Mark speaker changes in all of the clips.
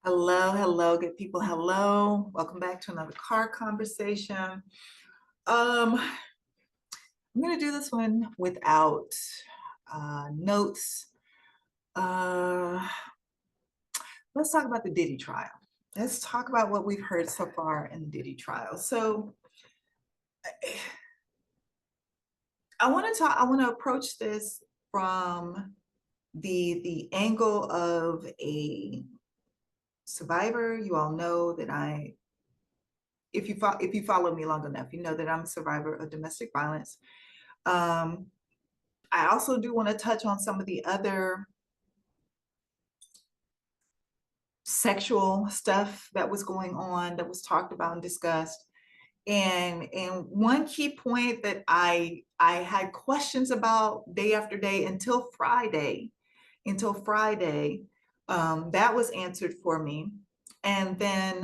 Speaker 1: Hello, hello, good people. Hello. Welcome back to another car conversation. I'm going to do this one without notes. Uh, let's talk about the Diddy trial. Let's talk about what we've heard so far in the Diddy trial. So I want to approach this from the angle of a survivor. You all know that if you follow me long enough, you know that I'm a survivor of domestic violence. Um, I also do want to touch on some of the other sexual stuff that was going on, that was talked about and discussed. And one key point that I had questions about day after day until Friday, that was answered for me. And then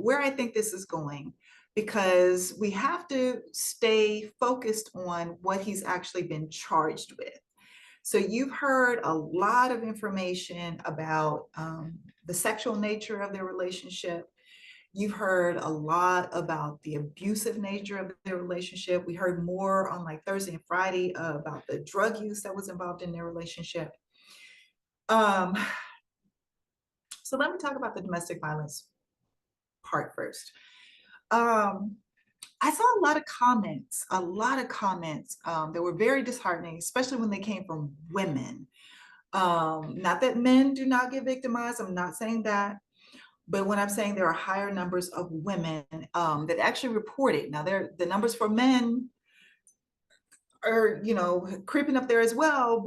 Speaker 1: where I think this is going, because we have to stay focused on what he's actually been charged with. So you've heard a lot of information about the sexual nature of their relationship. You've heard a lot about the abusive nature of their relationship. We heard more on like Thursday and Friday about the drug use that was involved in their relationship. Um, so let me talk about the domestic violence part first. Um, I saw a lot of comments that were very disheartening, especially when they came from women. Not that men do not get victimized, I'm not saying that, but when I'm saying there are higher numbers of women that actually report it. Now, the numbers for men are, creeping up there as well,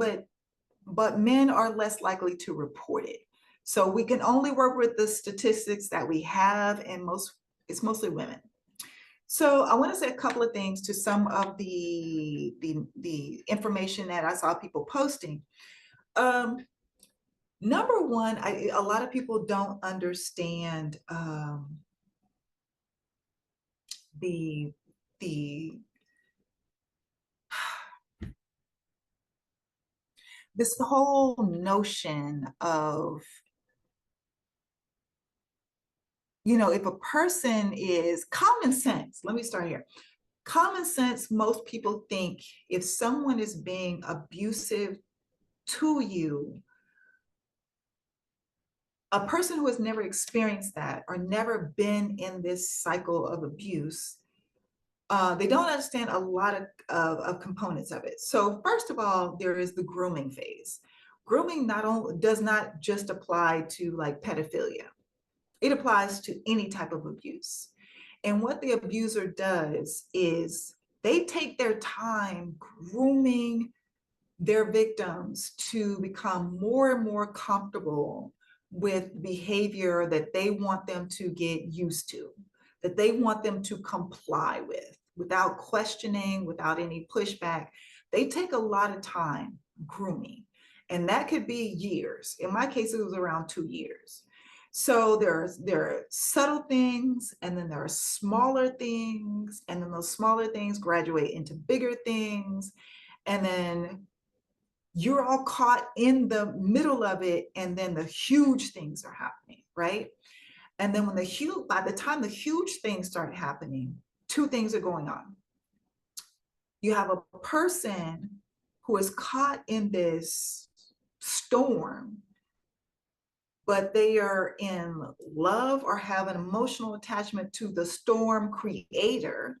Speaker 1: but men are less likely to report it. So we can only work with the statistics that we have, and it's mostly women. So I want to say a couple of things to some of the information that I saw people posting. Um, Number one, a lot of people don't understand the the this whole notion of, if a person is common sense. Let me start here. Common sense, most people think if someone is being abusive to you, a person who has never experienced that or never been in this cycle of abuse, they don't understand a lot of components of it. So first of all, there is the grooming phase. Grooming not only does not just apply to like pedophilia, it applies to any type of abuse. And what the abuser does is they take their time grooming their victims to become more and more comfortable with behavior that they want them to get used to, that they want them to comply with without questioning, without any pushback. They take a lot of time grooming, and that could be years. In my case, it was around 2 years. So there are subtle things, and then there are smaller things, and then those smaller things graduate into bigger things, and then you're all caught in the middle of it, and then the huge things are happening, right? And then by the time the huge things start happening, two things are going on. You have a person who is caught in this storm, but they are in love or have an emotional attachment to the storm creator,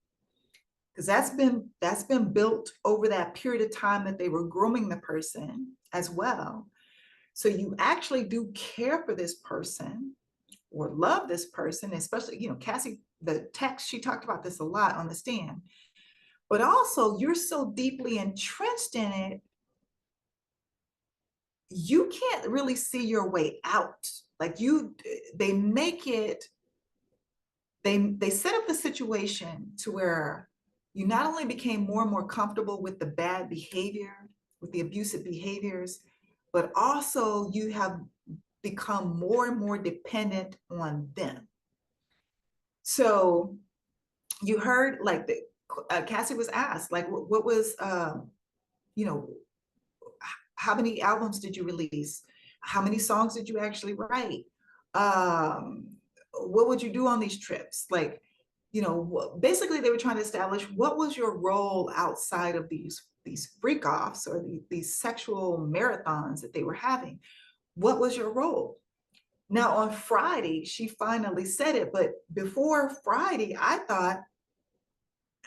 Speaker 1: because that's been built over that period of time that they were grooming the person as well. So you actually do care for this person or love this person, especially, Cassie, the text, she talked about this a lot on the stand, but also you're so deeply entrenched in it, you can't really see your way out. Like they make it, they set up the situation to where you not only became more and more comfortable with the bad behavior, with the abusive behaviors, but also you have become more and more dependent on them. So you heard like Cassie was asked, like, what was, you know, how many albums did you release? How many songs did you actually write? um, what would you do on these trips? Like, basically they were trying to establish what was your role outside of these freak offs or these sexual marathons that they were having. What was your role? Now on Friday, she finally said it, but before Friday, I thought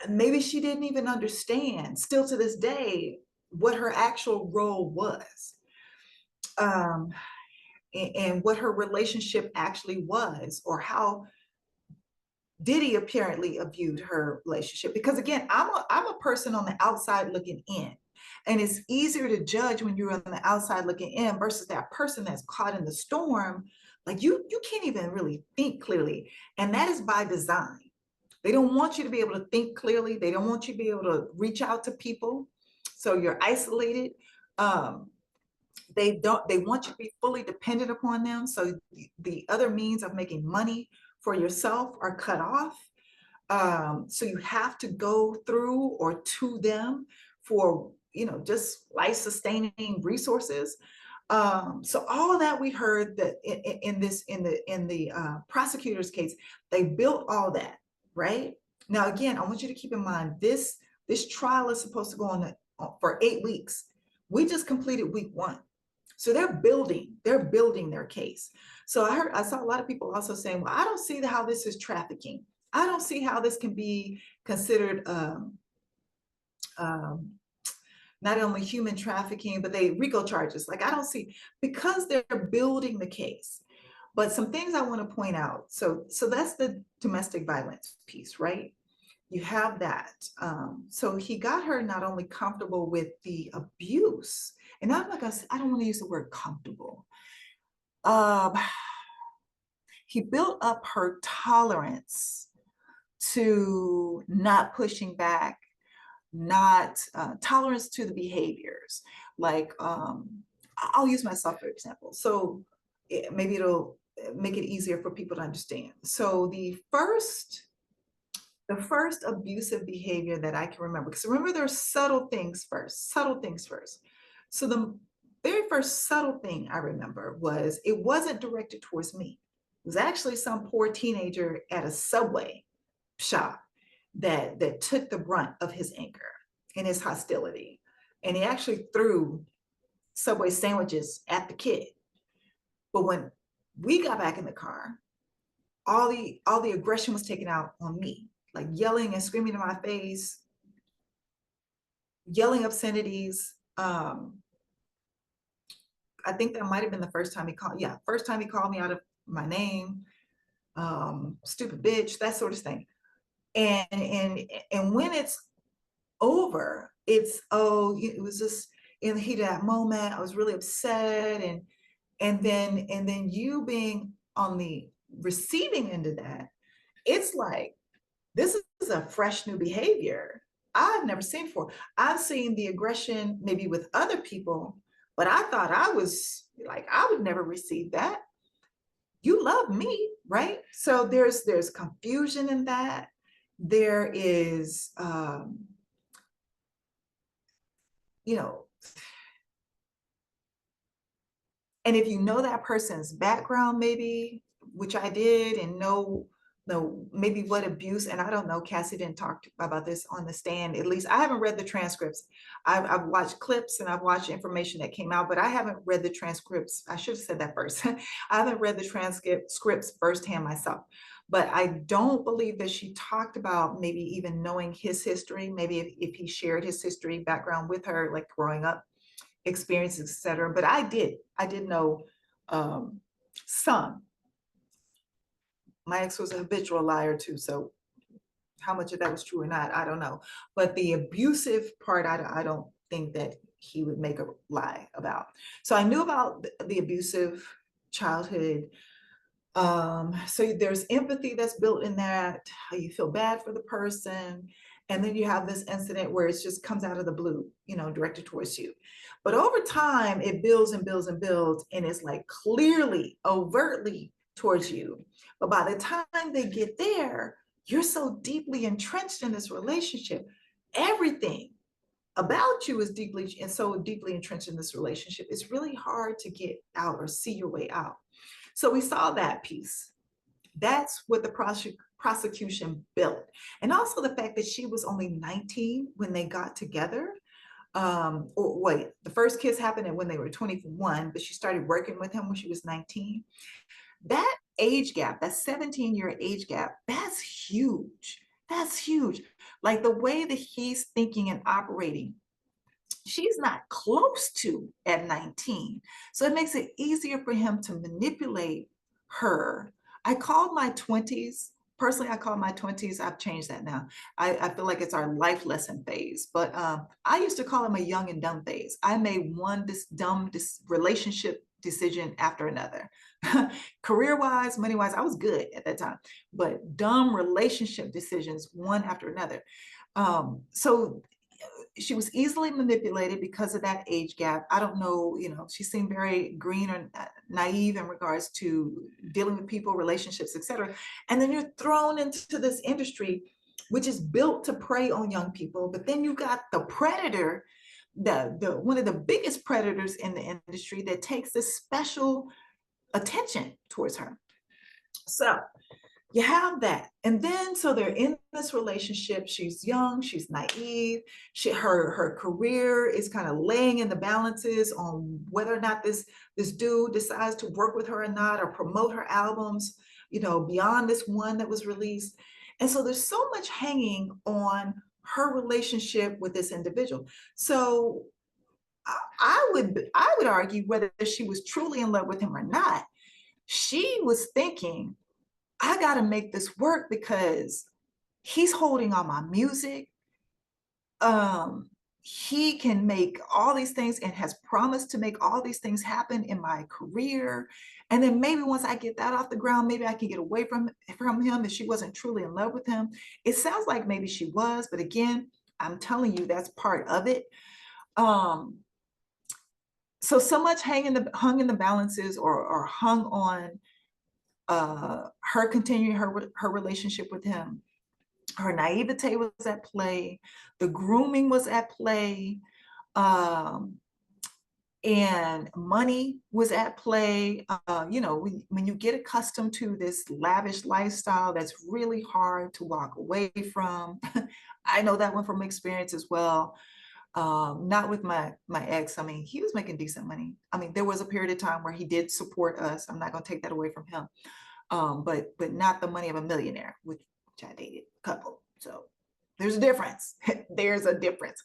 Speaker 1: maybe she didn't even understand, still to this day, what her actual role was. Um, and what her relationship actually was, or how Diddy apparently viewed her relationship. Because again, I'm a person on the outside looking in. And it's easier to judge when you're on the outside looking in versus that person that's caught in the storm. Like you can't even really think clearly. And that is by design. They don't want you to be able to think clearly. They don't want you to be able to reach out to people. So you're isolated. Um, they want you to be fully dependent upon them, so the other means of making money for yourself are cut off. So you have to go through or to them for just life sustaining resources. So all of that we heard that in the prosecutor's case, they built all that. Right now, again, I want you to keep in mind this trial is supposed to go on for 8 weeks. We just completed week 1. So they're building their case. So I saw a lot of people also saying, well, I don't see how this is trafficking. I don't see how this can be considered um, not only human trafficking, but they RICO charges. Like I don't see, because they're building the case. But some things I want to point out. So that's the domestic violence piece, right? You have that. So he got her not only comfortable with the abuse, and I'm not gonna say, I don't want to use the word comfortable. Um, he built up her tolerance to not pushing back, not tolerance to the behaviors. Like I'll use myself for example. So maybe it'll make it easier for people to understand. So the first abusive behavior that I can remember, because remember there's subtle things first, subtle things first. So the very first subtle thing I remember was it wasn't directed towards me. It was actually some poor teenager at a Subway shop that took the brunt of his anger and his hostility. And he actually threw Subway sandwiches at the kid. But when we got back in the car, all the aggression was taken out on me, like yelling and screaming in my face, yelling obscenities. I think that might have been the first time he called. Yeah, first time he called me out of my name, stupid bitch, that sort of thing. And when it's over, it's, oh, it was just in the heat of that moment. I was really upset, and then you being on the receiving end of that, it's like, this is a fresh new behavior I've never seen before. I've seen the aggression maybe with other people, but I thought I was like, I would never receive that. You love me, right? So there's confusion in that. There is you know, and if you know that person's background, maybe, which I did, and know maybe what abuse, and I don't know, Cassie didn't talk about this on the stand. At least I haven't read the transcripts. I've watched clips and I've watched information that came out, but I haven't read the transcripts. I should have said that first. I haven't read the transcripts firsthand myself. But I don't believe that she talked about maybe even knowing his history, maybe if he shared his history background with her, like growing up experiences, etc. But I did know some. My ex was a habitual liar too, so how much of that was true or not, I don't know. But the abusive part, I don't think that he would make a lie about. So I knew about the abusive childhood. So there's empathy that's built in that, how you feel bad for the person. And then you have this incident where it just comes out of the blue, directed towards you. But over time, it builds and builds and builds, and it's like clearly, overtly towards you. But by the time they get there, you're so deeply entrenched in this relationship. Everything about you is deeply and so deeply entrenched in this relationship, it's really hard to get out or see your way out. So we saw that piece. That's what the prosecution built. And also the fact that she was only 19 when they got together. Or wait, the first kiss happened when they were 21, but she started working with him when she was 19. That age gap, that 17-year age gap, that's huge. That's huge. Like the way that he's thinking and operating, she's not close to at 19. So it makes it easier for him to manipulate her. I called my 20s, personally, I call my 20s, I've changed that now. I feel like it's our life lesson phase, but I used to call them a young and dumb phase. I made this dumb relationship decision after another. Career-wise, money-wise, I was good at that time, but dumb relationship decisions, one after another. So she was easily manipulated because of that age gap. I don't know, she seemed very green or naive in regards to dealing with people, relationships, etc. And then you're thrown into this industry, which is built to prey on young people. But then you got the predator, the one of the biggest predators in the industry that takes this special attention towards her. So you have that. And then so they're in this relationship. She's young, she's naive. Her career is kind of laying in the balances on whether or not this dude decides to work with her or not, or promote her albums, beyond this one that was released. And so there's so much hanging on her relationship with this individual. So I would argue whether she was truly in love with him or not, she was thinking, I got to make this work because he's holding all my music. He can make all these things and has promised to make all these things happen in my career. And then maybe once I get that off the ground, maybe I can get away from him if she wasn't truly in love with him. It sounds like maybe she was, but again, I'm telling you, that's part of it. So much hung in the balances or hung on her continuing her relationship with him. Her naivete was at play, the grooming was at play, and money was at play. When you get accustomed to this lavish lifestyle, that's really hard to walk away from. I know that one from experience as well. Not with my ex. I mean, he was making decent money. I mean, there was a period of time where he did support us. I'm not going to take that away from him. But not the money of a millionaire, which I dated a couple. So there's a difference. There's a difference.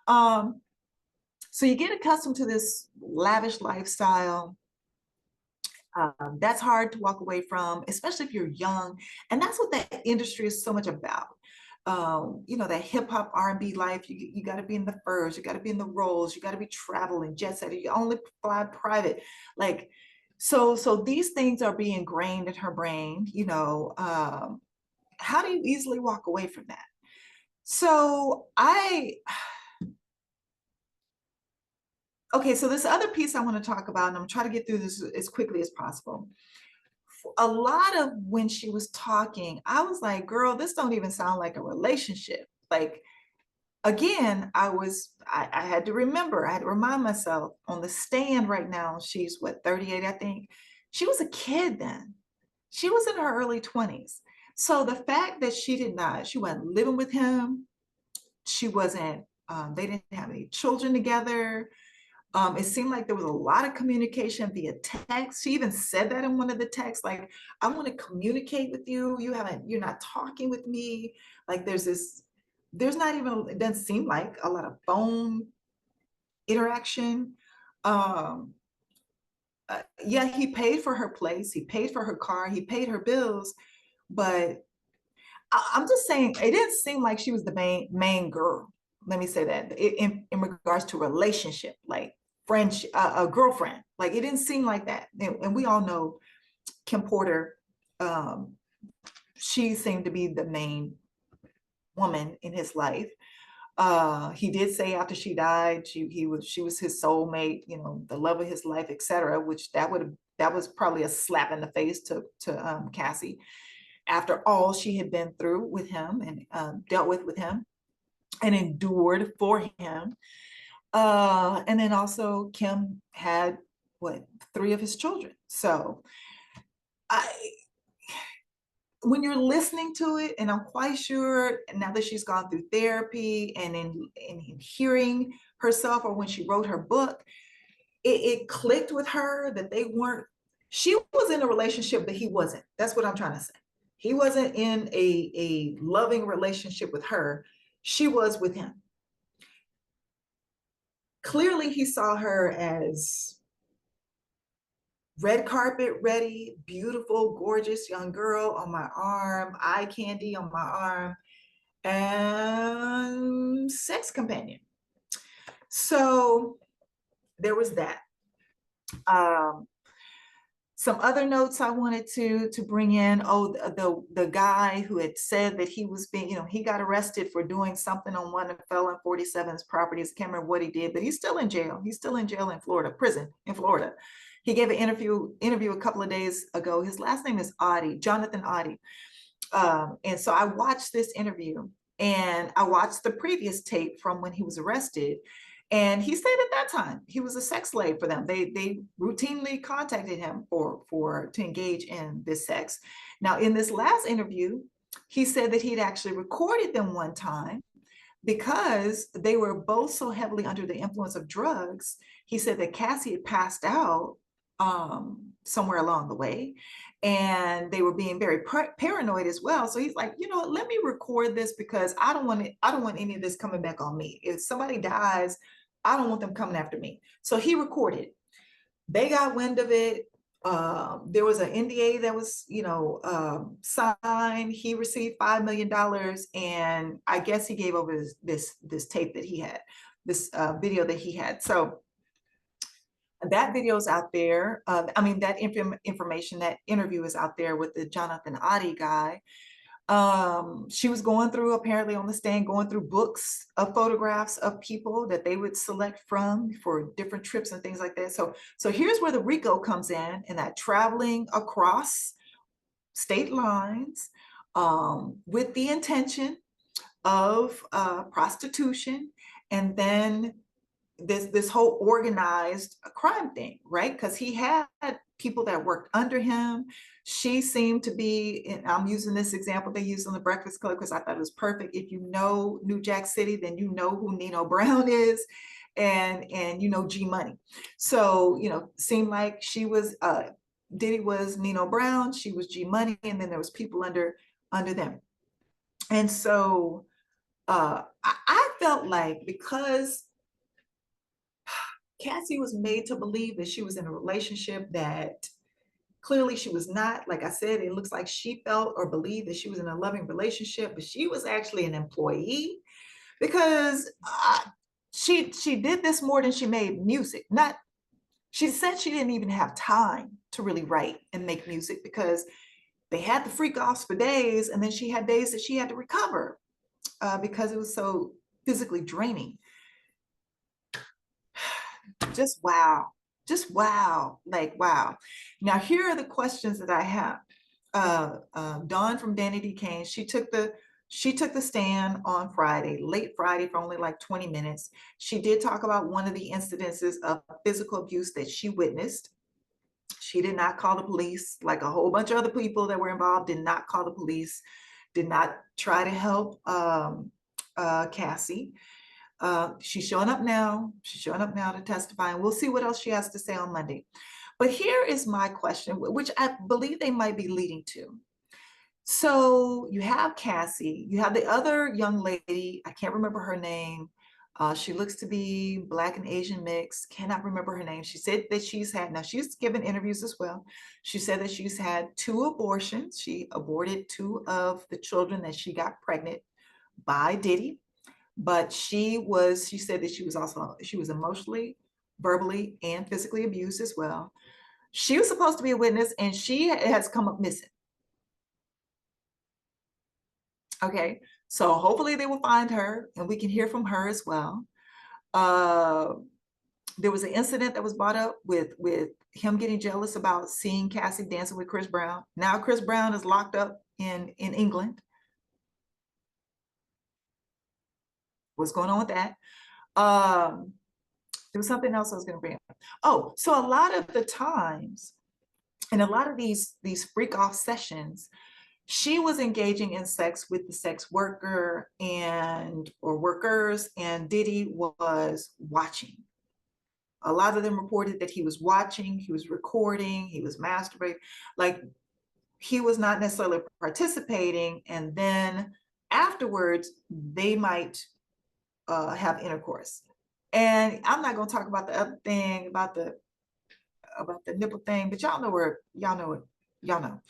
Speaker 1: So you get accustomed to this lavish lifestyle. That's hard to walk away from, especially if you're young. And that's what that industry is so much about. That hip hop R&B life, you got to be in the furs, you got to be in the rolls, you got to be traveling, jet set, you only fly private. Like, so these things are being ingrained in her brain, how do you easily walk away from that? So okay, so this other piece I want to talk about, and I'm trying to get through this as quickly as possible. A lot of when she was talking, I was like, girl, this don't even sound like a relationship. Like, again, I had to remind myself on the stand right now, she's what, 38, I think. She was a kid then. She was in her early 20s. So the fact that she wasn't living with him, she wasn't, they didn't have any children together. It seemed like there was a lot of communication via text. She even said that in one of the texts, like, I want to communicate with you. You're not talking with me. Like there's not even, it doesn't seem like a lot of phone interaction. Yeah, he paid for her place. He paid for her car. He paid her bills, but I'm just saying, it didn't seem like she was the main girl. Let me say that in regards to relationship, like friendship, a girlfriend. Like, it didn't seem like that. And we all know Kim Porter. She seemed to be the main woman in his life. He did say after she died, she was his soulmate, the love of his life, etc. Which that was probably a slap in the face to Cassie, after all she had been through with him and dealt with him. and endured for him. And then also Kim had what, three of his children. So I, when you're listening to it, and I'm quite sure now that she's gone through therapy and in hearing herself, or when she wrote her book, it clicked with her that they weren't, she was in a relationship, but he wasn't. That's what I'm trying to say. He wasn't in a loving relationship with her. She was with him. Clearly, he saw her as red carpet ready, beautiful, gorgeous young girl on my arm, eye candy on my arm, and sex companion. So there was that. Um, some other notes I wanted to bring in. Oh, the guy who had said that he was being, he got arrested for doing something on one of Felon 47's properties. I can't remember what he did, but he's still in jail. He's still in jail in Florida, prison in Florida. He gave an interview a couple of days ago. His last name is Audie, Jonathan Audie. And so I watched this interview, and I watched the previous tape from when he was arrested. And he said at that time he was a sex slave for them. They routinely contacted him to engage in this sex. Now, in this last interview, he said that he'd actually recorded them one time because they were both so heavily under the influence of drugs. He said that Cassie had passed out somewhere along the way, and they were being very paranoid as well. So he's like, let me record this because I don't want any of this coming back on me. If somebody dies, I don't want them coming after me. So he recorded. They got wind of it. There was an NDA that was, signed. He received $5 million, and I guess he gave over this tape that he had, this video that he had. So that video is out there. That information, that interview is out there with the Jonathan Audie guy. She was going through, apparently on the stand, going through books of photographs of people that they would select from for different trips and things like that. So here's where the RICO comes in, and that traveling across state lines with the intention of prostitution, and then this whole organized crime thing, right? Because he had people that worked under him. She seemed to be, and I'm using this example they used on the Breakfast Club because I thought it was perfect. If you know New Jack City, then you know who Nino Brown is, and G Money. So seemed like she was Diddy was Nino Brown, she was G Money, and then there was people under them. And so I felt like, because Cassie was made to believe that she was in a relationship that clearly she was not. Like I said, it looks like she felt or believed that she was in a loving relationship, but she was actually an employee, because she did this more than she made music. Not, she said she didn't even have time to really write and make music because they had the freak offs for days, and then she had days that she had to recover because it was so physically draining. Just wow. Just wow. Like, wow. Now, here are the questions that I have. Dawn from Danny D. Kane, she took the stand on Friday, late Friday, for only like 20 minutes. She did talk about one of the incidences of physical abuse that she witnessed. She did not call the police, like a whole bunch of other people that were involved did not call the police, did not try to help Cassie. She's showing up now. She's showing up now to testify, and we'll see what else she has to say on Monday. But here is my question, which I believe they might be leading to. So you have Cassie, you have the other young lady, I can't remember her name. She looks to be Black and Asian mix, cannot remember her name. She said that now she's given interviews as well. She said that she's had 2 abortions. She aborted 2 of the children that she got pregnant by Diddy. But she said that she was emotionally, verbally, and physically abused as well. She was supposed to be a witness, and she has come up missing. Okay, so hopefully they will find her and we can hear from her as well. There was an incident that was brought up with him getting jealous about seeing Cassie dancing with Chris Brown. Now Chris Brown is locked up in England. What's going on with that? Um, there was something else I was going to bring up. Oh, so a lot of the times, in a lot of these freak off sessions, she was engaging in sex with the sex worker and or workers, and Diddy was watching. A lot of them reported that he was watching, he was recording, he was masturbating. Like, he was not necessarily participating, and then afterwards they might have intercourse. And I'm not going to talk about the other thing about the nipple thing, but y'all know where y'all know it. Y'all know.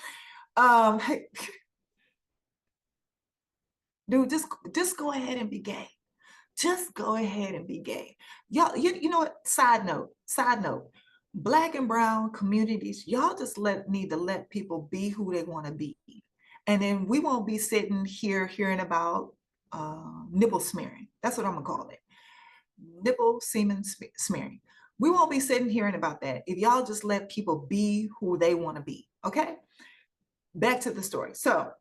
Speaker 1: Um, dude, just go ahead and be gay. Just go ahead and be gay. Y'all, you know what? Side note, Black and brown communities, y'all just need to let people be who they want to be. And then we won't be sitting here hearing about nipple smearing. That's what I'm gonna call it. Nipple semen smearing. We won't be sitting hearing about that if y'all just let people be who they want to be. Okay? Back to the story. So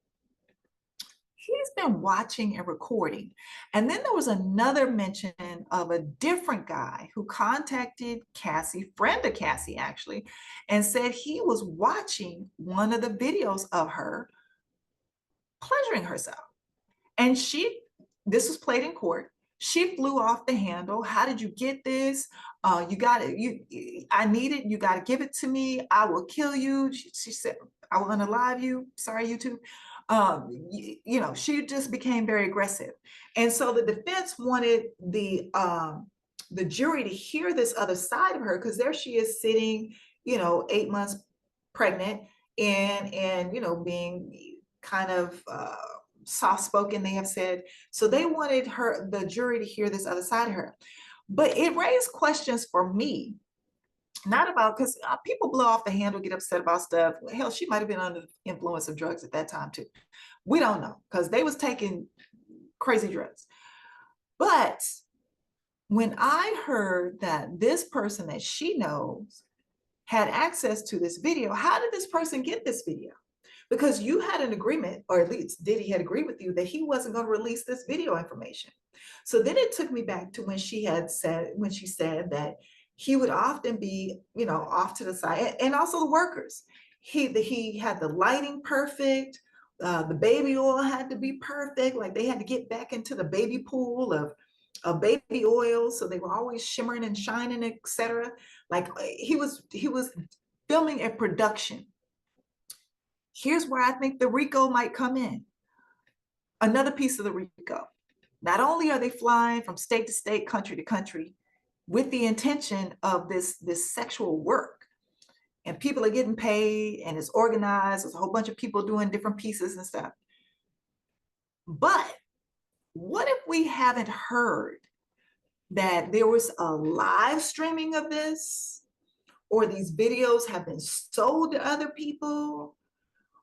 Speaker 1: he's been watching and recording. And then there was another mention of a different guy who contacted Cassie, friend of Cassie actually, and said he was watching one of the videos of her pleasuring herself. And this was played in court. She flew off the handle. How did you get this? You got it. I need it. You got to give it to me. I will kill you. She said, I will unalive you. Sorry, YouTube. She just became very aggressive. And so the defense wanted the jury to hear this other side of her, because there she is sitting, 8 months pregnant and being kind of soft-spoken, they have said. So they wanted the jury to hear this other side of her. But it raised questions for me, not about, because people blow off the handle, get upset about stuff. Hell, she might have been under the influence of drugs at that time too. We don't know, because they was taking crazy drugs. But when I heard that this person that she knows had access to this video, how did this person get this video? Because you had an agreement, or at least Diddy had agreed with you, that he wasn't going to release this video information. So then it took me back to when she said that he would often be, off to the side, and also the workers. He had the lighting perfect, the baby oil had to be perfect, like they had to get back into the baby pool of baby oil, so they were always shimmering and shining, etc. Like he was filming a production. Here's where I think the RICO might come in. Another piece of the RICO. Not only are they flying from state to state, country to country, with the intention of this sexual work, and people are getting paid, and it's organized, there's a whole bunch of people doing different pieces and stuff. But what if we haven't heard that there was a live streaming of this, or these videos have been sold to other people,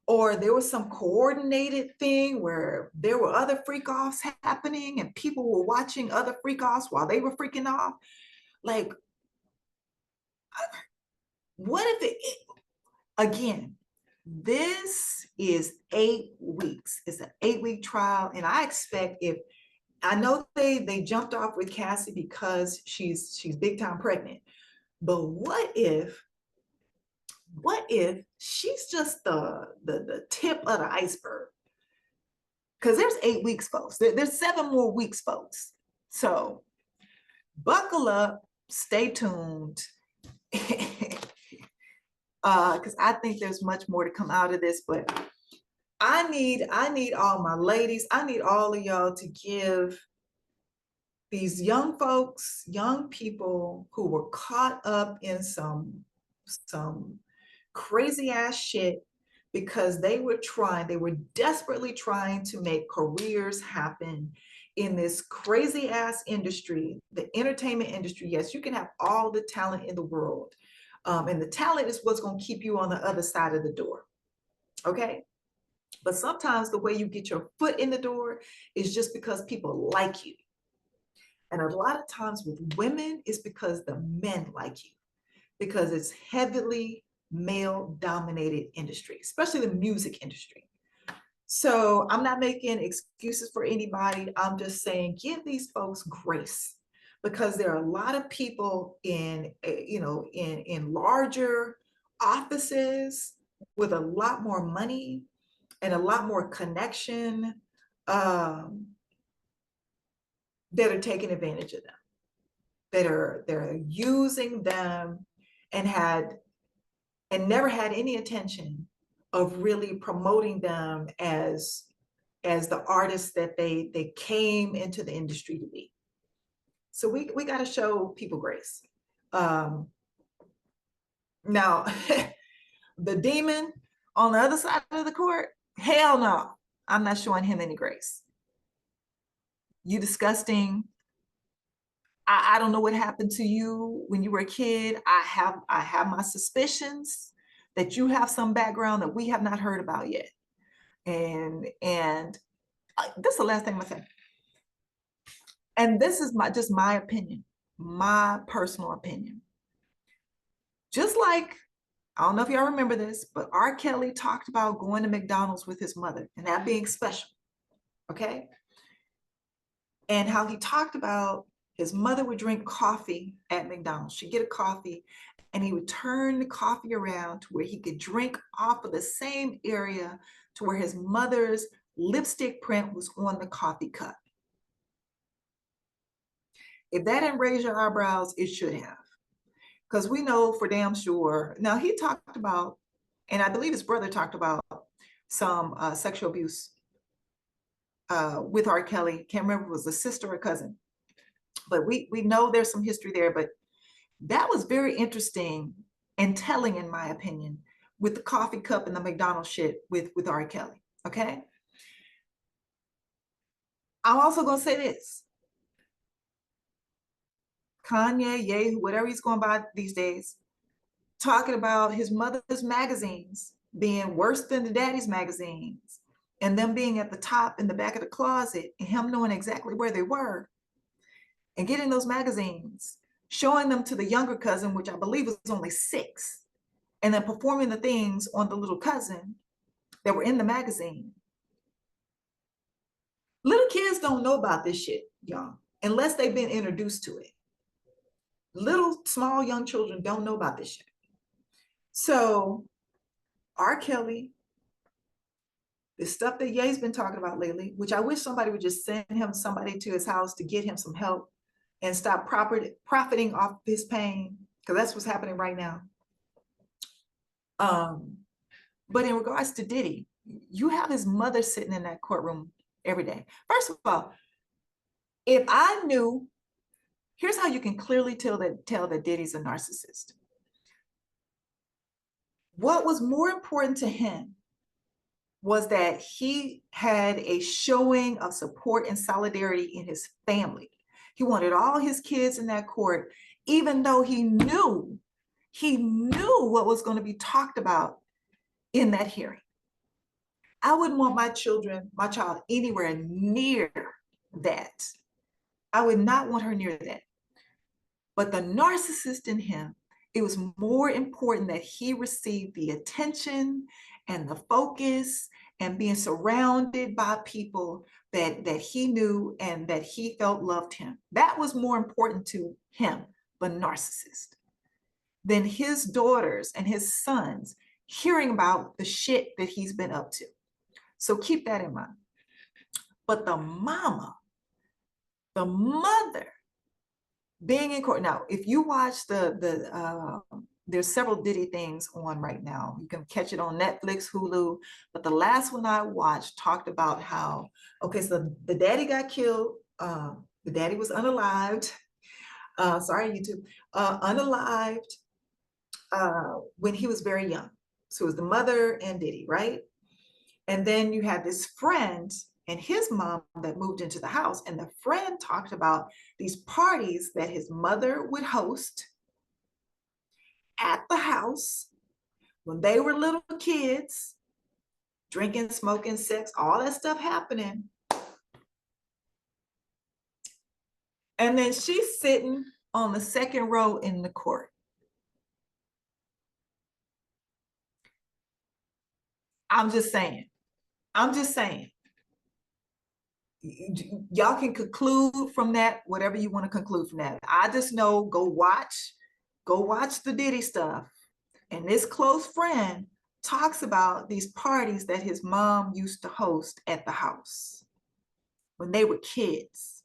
Speaker 1: or there was some coordinated thing where there were other freak offs happening and people were watching other freak offs while they were freaking off? Like, what if again, this is 8 weeks. It's an 8-week trial. And I expect, I know they jumped off with Cassie because she's big time pregnant, but what if she's just the tip of the iceberg? Because there's 8 weeks, folks. There's 7 more weeks, folks. So buckle up, stay tuned. Because I think there's much more to come out of this, but I need all my ladies, I need all of y'all to give these young folks, young people who were caught up in some crazy ass shit because they were desperately trying to make careers happen in this crazy ass industry, the entertainment industry. Yes, you can have all the talent in the world. And the talent is what's going to keep you on the other side of the door. Okay. But sometimes the way you get your foot in the door is just because people like you. And a lot of times with women, it's because the men like you, because it's heavily male dominated industry, especially the music industry. So I'm not making excuses for anybody. I'm just saying, give these folks grace, because there are a lot of people in, in larger offices with a lot more money and a lot more connection, um, that are taking advantage of them, that are using them, and never had any intention of really promoting them as the artists that they came into the industry to be. So we got to show people grace. Um, Now, the demon on the other side of the court, hell no, I'm not showing him any grace. You disgusting. I don't know what happened to you when you were a kid. I have my suspicions that you have some background that we have not heard about yet. And this is the last thing I'm gonna say. And this is just my opinion, my personal opinion. Just like, I don't know if y'all remember this, but R. Kelly talked about going to McDonald's with his mother and that being special, okay? And how he talked about his mother would drink coffee at McDonald's. She'd get a coffee and he would turn the coffee around to where he could drink off of the same area to where his mother's lipstick print was on the coffee cup. If that didn't raise your eyebrows, it should have. Because we know for damn sure. Now, he talked about, and I believe his brother talked about some sexual abuse with R. Kelly. Can't remember if it was a sister or cousin. But we know there's some history there. But that was very interesting and telling, in my opinion, with the coffee cup and the McDonald's shit with R. Kelly. Okay. I'm also going to say this. Kanye, Ye, whatever he's going by these days, talking about his mother's magazines being worse than the daddy's magazines, and them being at the top in the back of the closet, and him knowing exactly where they were, and getting those magazines, showing them to the younger cousin, which I believe was only 6, and then performing the things on the little cousin that were in the magazine. Little kids don't know about this shit, y'all, unless they've been introduced to it. Little, small, young children don't know about this shit. So R. Kelly, the stuff that Ye's been talking about lately, which I wish somebody would just send him somebody to his house to get him some help and stop profiting off his pain, because that's what's happening right now. But in regards to Diddy, you have his mother sitting in that courtroom every day. First of all, if I knew, here's how you can clearly tell that Diddy's a narcissist. What was more important to him was that he had a showing of support and solidarity in his family. He wanted all his kids in that court, even though he knew what was going to be talked about in that hearing. I wouldn't want my child anywhere near that. I would not want her near that. But the narcissist in him, it was more important that he received the attention and the focus and being surrounded by people that he knew and that he felt loved him. That was more important to him, the narcissist, than his daughters and his sons hearing about the shit that he's been up to. So keep that in mind. But the mother, being in court. Now, if you watch there's several Diddy things on right now. You can catch it on Netflix, Hulu. But the last one I watched talked about how, okay, so the daddy got killed. The daddy was unalived. Sorry, YouTube. Unalived when he was very young. So it was the mother and Diddy, right? And then you had this friend and his mom that moved into the house. And the friend talked about these parties that his mother would host at the house when they were little kids, drinking, smoking, sex, all that stuff happening. And then she's sitting on the second row in the court. I'm just saying, I'm just saying, y'all can conclude from that whatever you want to conclude from that. I just know, go watch the Diddy stuff. And this close friend talks about these parties that his mom used to host at the house when they were kids.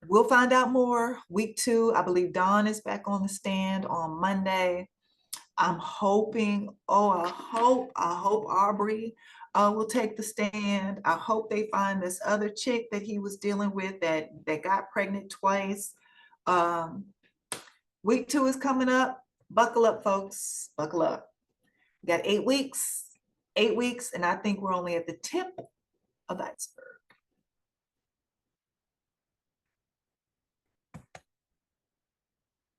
Speaker 1: We'll find out more week 2. I believe Dawn is back on the stand on Monday. I'm hoping, I hope Aubrey will take the stand. I hope they find this other chick that he was dealing with that got pregnant twice. Um, week 2 is coming up. Buckle up, folks. Buckle up. We got 8 weeks, and I think we're only at the tip of the iceberg.